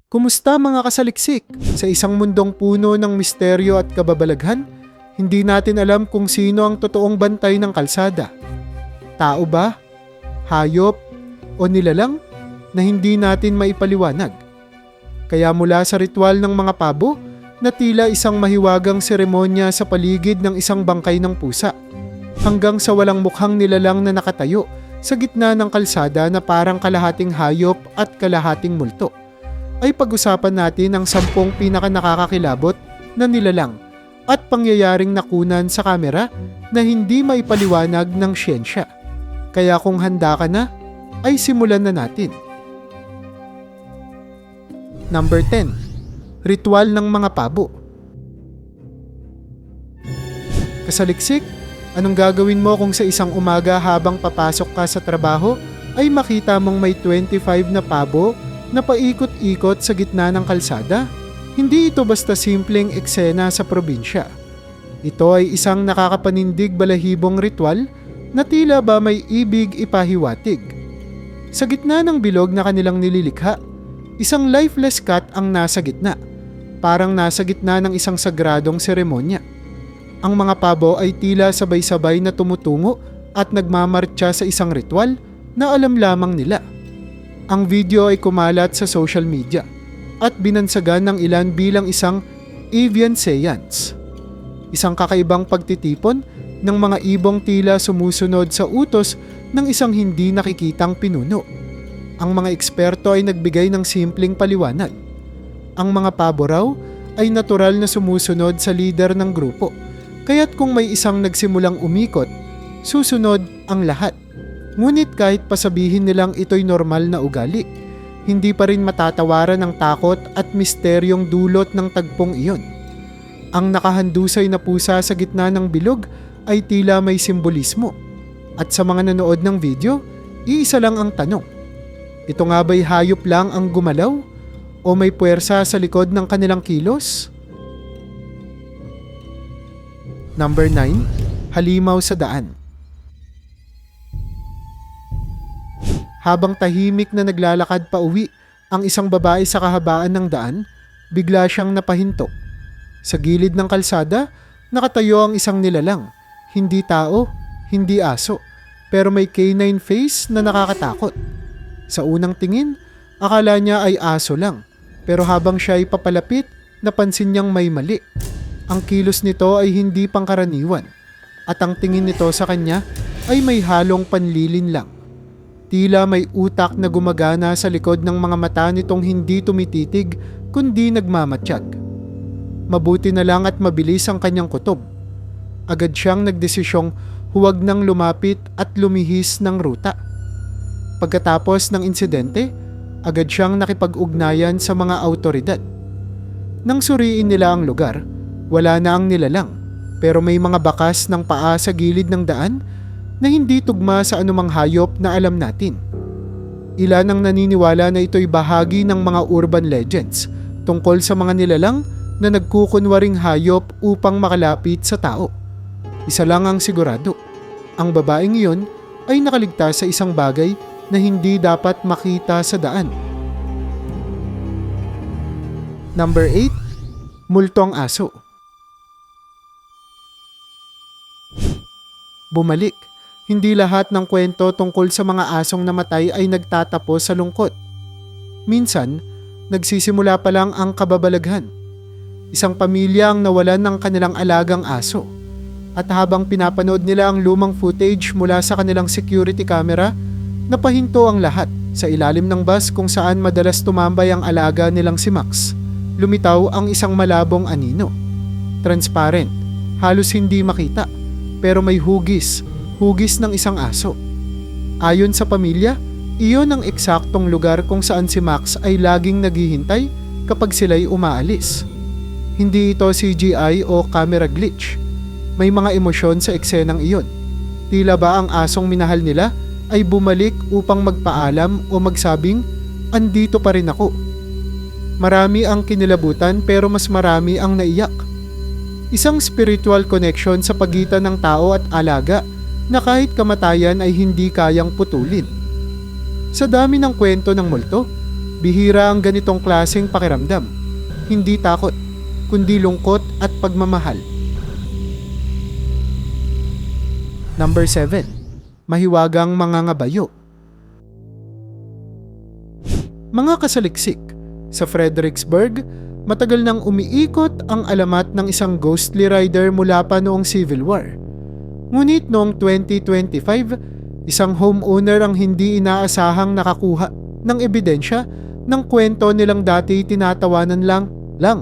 Kumusta mga kasaliksik? Sa isang mundong puno ng misteryo at kababalaghan, hindi natin alam kung sino ang totoong bantay ng kalsada. Tao ba? Hayop? O nilalang na hindi natin maipaliwanag? Kaya mula sa ritual ng mga pabo, na tila isang mahiwagang seremonya sa paligid ng isang bangkay ng pusa, hanggang sa walang mukhang nilalang na nakatayo sa gitna ng kalsada na parang kalahating hayop at kalahating multo, ay pag-usapan natin ang 10 pinaka-nakakakilabot na nilalang at pangyayaring nakunan sa kamera na hindi maipaliwanag ng siyensya. Kaya kung handa ka na, ay simulan na natin. Number 10. Ritual ng mga pabo. Kasaliksik, anong gagawin mo kung sa isang umaga habang papasok ka sa trabaho ay makita mong may 25 na pabo na paikot-ikot sa gitna ng kalsada? Hindi ito basta simpleng eksena sa probinsya. Ito ay isang nakakapanindig balahibong ritual na tila ba may ibig ipahiwatig. Sa gitna ng bilog na kanilang nililikha, isang lifeless cat ang nasa gitna, parang nasa gitna ng isang sagradong seremonya. Ang mga pabo ay tila sabay-sabay na tumutungo at nagmamartsa sa isang ritual na alam lamang nila. Ang video ay kumalat sa social media at binansagan ng ilan bilang isang avian seance, isang kakaibang pagtitipon ng mga ibong tila sumusunod sa utos ng isang hindi nakikitang pinuno. Ang mga eksperto ay nagbigay ng simpleng paliwanag. Ang mga pabo raw ay natural na sumusunod sa leader ng grupo, kaya't kung may isang nagsimulang umikot, susunod ang lahat. Ngunit kahit pasabihin nilang ito'y normal na ugali, hindi pa rin matatawaran ng takot at misteryong dulot ng tagpong iyon. Ang nakahandusay na pusa sa gitna ng bilog ay tila may simbolismo. At sa mga nanood ng video, iisa lang ang tanong. Ito nga ba'y hayop lang ang gumalaw? O may puwersa sa likod ng kanilang kilos? Number 9. Halimaw sa daan. Habang tahimik na naglalakad pa uwi ang isang babae sa kahabaan ng daan, bigla siyang napahinto. Sa gilid ng kalsada, nakatayo ang isang nilalang. Hindi tao, hindi aso, pero may canine face na nakakatakot. Sa unang tingin, akala niya ay aso lang. Pero habang siya ay papalapit, napansin niyang may mali. Ang kilos nito ay hindi pangkaraniwan. At ang tingin nito sa kanya ay may halong panlilin lang. Tila may utak na gumagana sa likod ng mga mata nitong hindi tumititig kundi nagmamatsyag. Mabuti na lang at mabilis ang kanyang kutob. Agad siyang nagdesisyong huwag nang lumapit at lumihis ng ruta. Pagkatapos ng insidente, agad siyang nakipag-ugnayan sa mga awtoridad. Nang suriin nila ang lugar, wala na ang nilalang, pero may mga bakas ng paa sa gilid ng daan na hindi tugma sa anumang hayop na alam natin. Ilan ang naniniwala na ito'y bahagi ng mga urban legends tungkol sa mga nilalang na nagkukunwaring hayop upang makalapit sa tao. Isa lang ang sigurado, ang babaeng iyon ay nakaligtas sa isang bagay na hindi dapat makita sa daan. Number 8. Multong aso. Bumalik. Hindi lahat ng kwento tungkol sa mga asong namatay ay nagtatapos sa lungkot. Minsan, nagsisimula pa lang ang kababalaghan. Isang pamilya ang nawalan ng kanilang alagang aso. At habang pinapanood nila ang lumang footage mula sa kanilang security camera, napahinto ang lahat sa ilalim ng bus kung saan madalas tumambay ang alaga nilang si Max. Lumitaw ang isang malabong anino. Transparent, halos hindi makita, pero may hugis ng isang aso. Ayon sa pamilya, iyon ang eksaktong lugar kung saan si Max ay laging naghihintay kapag sila'y umaalis. Hindi ito CGI o camera glitch. May mga emosyon sa eksenang iyon. Tila ba ang asong minahal nila ay bumalik upang magpaalam o magsabing, andito pa rin ako. Marami ang kinilabutan pero mas marami ang naiyak. Isang spiritual connection sa pagitan ng tao at alaga na kahit kamatayan ay hindi kayang putulin. Sa dami ng kwento ng multo, Bihira ang ganitong klaseng pakiramdam. Hindi takot, kundi lungkot at pagmamahal. Number 7. Mahiwagang mangangabayo. Mga kasaliksik, sa Fredericksburg, matagal nang umiikot ang alamat ng isang ghostly rider mula pa noong Civil War. Ngunit noong 2025, isang homeowner ang hindi inaasahang nakakuha ng ebidensya ng kwento nilang dati tinatawanan lang.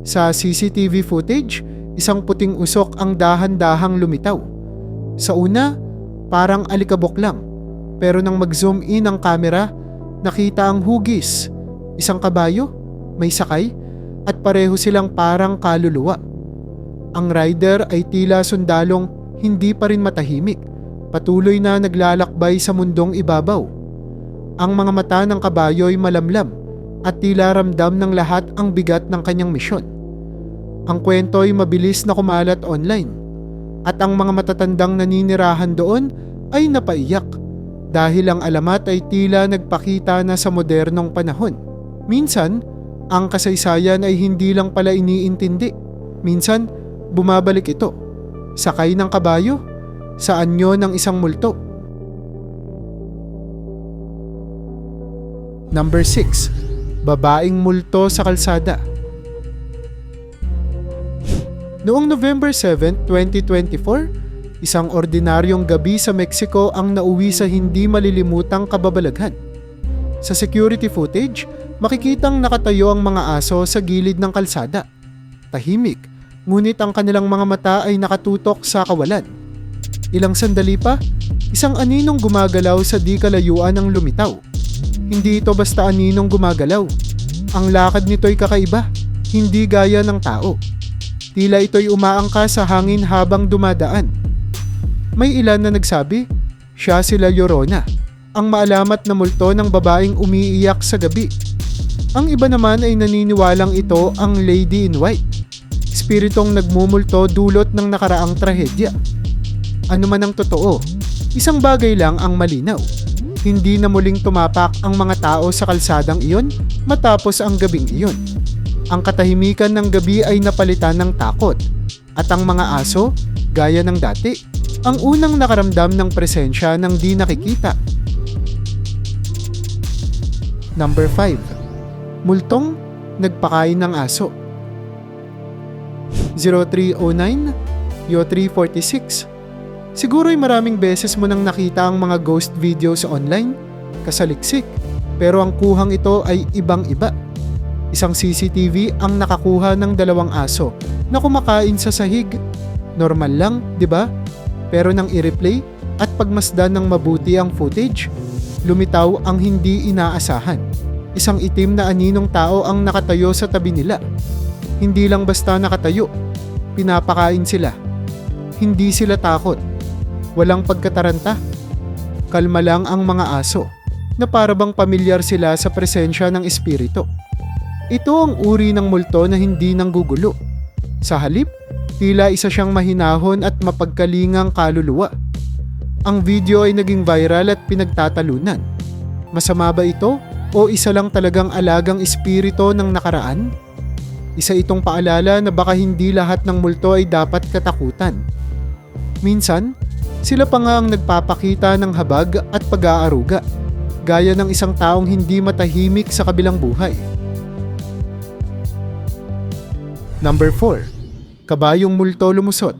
Sa CCTV footage, isang puting usok ang dahan-dahang lumitaw. Sa una, parang alikabok lang. Pero nang mag-zoom in ang camera, nakita ang hugis, isang kabayo, may sakay, at pareho silang parang kaluluwa. Ang rider ay tila sundalong hindi pa rin matahimik, patuloy na naglalakbay sa mundong ibabaw. Ang mga mata ng kabayo ay malamlam at tila ramdam ng lahat ang bigat ng kanyang misyon. Ang kwento ay mabilis na kumalat online at ang mga matatandang naninirahan doon ay napaiyak dahil ang alamat ay tila nagpakita na sa modernong panahon. Minsan, ang kasaysayan ay hindi lang pala iniintindi. Minsan, bumabalik ito. Sakay ng kabayo, sa anyo ng isang multo. Number 6. Babaeng multo sa kalsada. Noong November 7, 2024, isang ordinaryong gabi sa Mexico ang nauwi sa hindi malilimutang kababalaghan. Sa security footage, makikitang nakatayo ang mga aso sa gilid ng kalsada. Tahimik, ngunit ang kanilang mga mata ay nakatutok sa kawalan. Ilang sandali pa, isang aninong gumagalaw sa di kalayuan ang lumitaw. Hindi ito basta aninong gumagalaw. Ang lakad nito'y kakaiba, hindi gaya ng tao. Tila ito'y umaangka sa hangin habang dumadaan. May ilan na nagsabi, siya si La Llorona, ang maalamat na multo ng babaeng umiiyak sa gabi. Ang iba naman ay naniniwalang ito ang Lady in White, espiritong nagmumulto dulot ng nakaraang trahedya. Ano man ang totoo, isang bagay lang ang malinaw. Hindi na muling tumapak ang mga tao sa kalsadang iyon matapos ang gabing iyon. Ang katahimikan ng gabi ay napalitan ng takot at ang mga aso, gaya ng dati, ang unang nakaramdam ng presensya ng di nakikita. Number 5. Multong nagpakain ng aso. 0309 Yo 346. Siguro'y maraming beses mo nang nakita ang mga ghost videos sa online, kasaliksik, pero ang kuhang ito ay ibang-iba. Isang CCTV ang nakakuha ng 2 aso na kumakain sa sahig. Normal lang, di ba? Pero nang i-replay at pagmasdan ng mabuti ang footage, lumitaw ang hindi inaasahan. Isang itim na aninong tao ang nakatayo sa tabi nila. Hindi lang basta nakatayo, pinapakain sila. Hindi sila takot. Walang pagkataranta. Kalma lang ang mga aso na parabang pamilyar sila sa presensya ng espiritu. Ito ang uri ng multo na hindi nanggugulo. Sa halip, tila isa siyang mahinahon at mapagkalingang kaluluwa. Ang video ay naging viral at pinagtatalunan. Masama ba ito o isa lang talagang alagang espiritu ng nakaraan? Isa itong paalala na baka hindi lahat ng multo ay dapat katakutan. Minsan, sila pa nga ang nagpapakita ng habag at pag-aaruga, gaya ng isang taong hindi matahimik sa kabilang buhay. Number 4. Kabayong multo lumusot.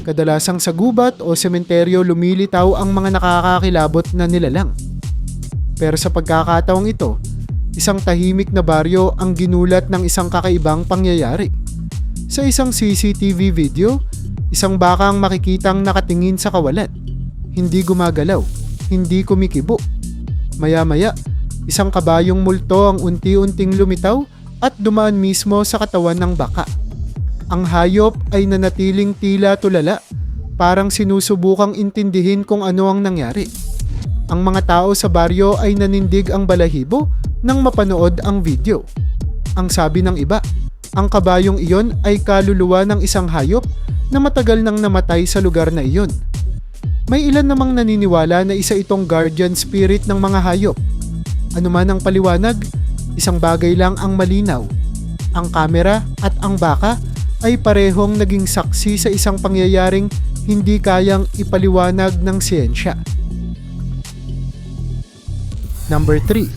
Kadalasang sa gubat o sementeryo lumilitaw ang mga nakakakilabot na nilalang. Pero sa pagkakataong ito, isang tahimik na baryo ang ginulat ng isang kakaibang pangyayari. Sa isang CCTV video, isang baka ang makikitang nakatingin sa kawalan. Hindi gumagalaw, hindi kumikibo. Maya-maya, isang kabayong multo ang unti-unting lumitaw at dumaan mismo sa katawan ng baka. Ang hayop ay nanatiling tila tulala, parang sinusubukang intindihin kung ano ang nangyari. Ang mga tao sa baryo ay nanindig ang balahibo nang mapanood ang video. Ang sabi ng iba, ang kabayong iyon ay kaluluwa ng isang hayop na matagal nang namatay sa lugar na iyon. May ilan namang naniniwala na isa itong guardian spirit ng mga hayop. Ano man ang paliwanag, isang bagay lang ang malinaw. Ang kamera at ang baka ay parehong naging saksi sa isang pangyayaring hindi kayang ipaliwanag ng siyensya. Number 3.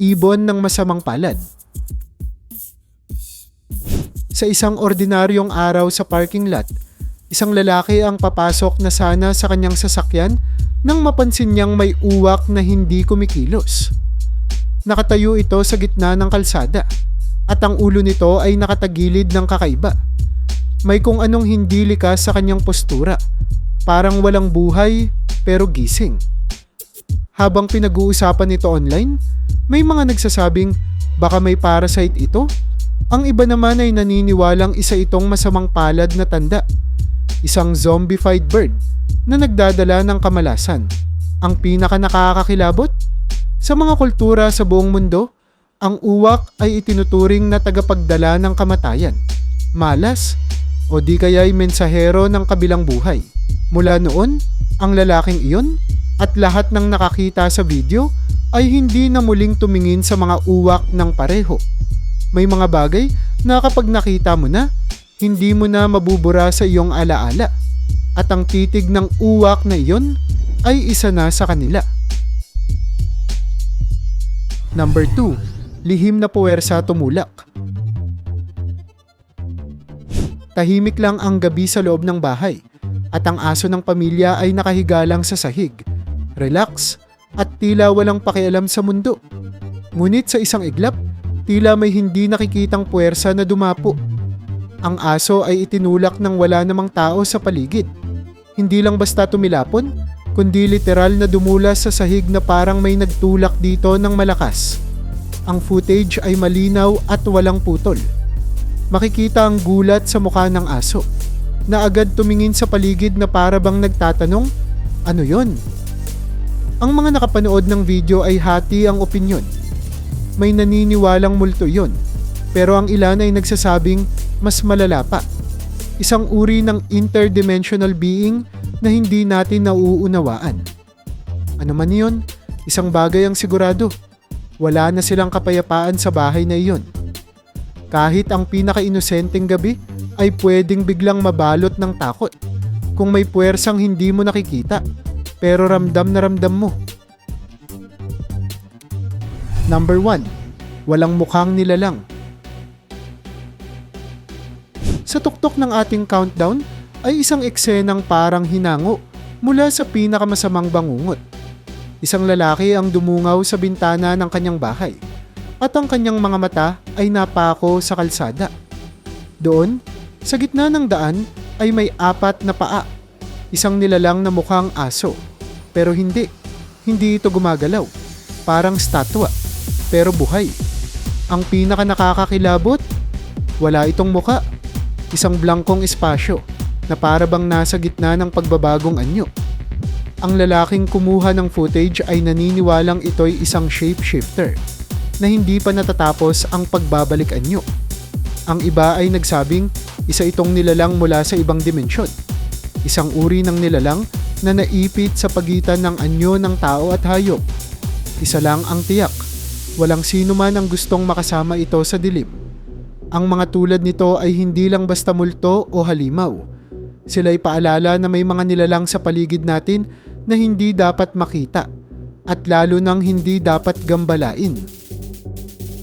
Ibon ng masamang palad. Sa isang ordinaryong araw sa parking lot, isang lalaki ang papasok na sana sa kanyang sasakyan nang mapansin niyang may uwak na hindi kumikilos. Nakatayo ito sa gitna ng kalsada at ang ulo nito ay nakatagilid ng kakaiba. May kung anong hindi likas sa kanyang postura, parang walang buhay pero gising. Habang pinag-uusapan ito online, may mga nagsasabing baka may parasite ito. Ang iba naman ay naniniwalang isa itong masamang palad na tanda, isang zombified bird na nagdadala ng kamalasan. Ang pinaka nakakakilabot, sa mga kultura sa buong mundo, ang uwak ay itinuturing na tagapagdala ng kamatayan, malas, o di kaya'y mensahero ng kabilang buhay. Mula noon, ang lalaking iyon at lahat ng nakakita sa video ay hindi na muling tumingin sa mga uwak ng pareho. May mga bagay na kapag nakita mo na, hindi mo na mabubura sa iyong alaala at ang titig ng uwak na iyon ay isa na sa kanila. Number 2. Lihim na puwersa tumulak. Tahimik lang ang gabi sa loob ng bahay at ang aso ng pamilya ay nakahiga lang sa sahig, relax at tila walang pakialam sa mundo. Ngunit sa isang iglap, tila may hindi nakikitang puwersa na dumapo. Ang aso ay itinulak ng wala namang tao sa paligid. Hindi lang basta tumilapon, kundi literal na dumulas sa sahig na parang may nagtulak dito ng malakas. Ang footage ay malinaw at walang putol. Makikita ang gulat sa mukha ng aso, na agad tumingin sa paligid na para bang nagtatanong, ano yon? Ang mga nakapanood ng video ay hati ang opinyon. May naniniwalang multo yon, pero ang ilan ay nagsasabing mas malala pa. Isang uri ng interdimensional being na hindi natin nauunawaan. Ano man yon, isang bagay ang sigurado, wala na silang kapayapaan sa bahay na iyon. Kahit ang pinaka-inosenteng gabi ay pwedeng biglang mabalot ng takot kung may puwersang hindi mo nakikita pero ramdam na ramdam mo. Number 1. Walang mukhang nilalang. Sa tuktok ng ating countdown ay isang eksenang parang hinango mula sa pinakamasamang bangungot. Isang lalaki ang dumungaw sa bintana ng kanyang bahay at ang kanyang mga mata ay napako sa kalsada. Doon, sa gitna ng daan ay may 4 na paa, isang nilalang na mukhang aso. Pero hindi ito gumagalaw, parang statwa, pero buhay. Ang pinaka nakakakilabot, wala itong muka, isang blankong espasyo na para bang nasa gitna ng pagbabagong anyo. Ang lalaking kumuha ng footage ay naniniwalang ito'y isang shapeshifter na hindi pa natatapos ang pagbabalik anyo. Ang iba ay nagsabing isa itong nilalang mula sa ibang dimensyon. Isang uri ng nilalang na naipit sa pagitan ng anyo ng tao at hayop. Isa lang ang tiyak, walang sino man ang gustong makasama ito sa dilim. Ang mga tulad nito ay hindi lang basta multo o halimaw. Sila'y paalala na may mga nilalang sa paligid natin na hindi dapat makita at lalo nang hindi dapat gambalain.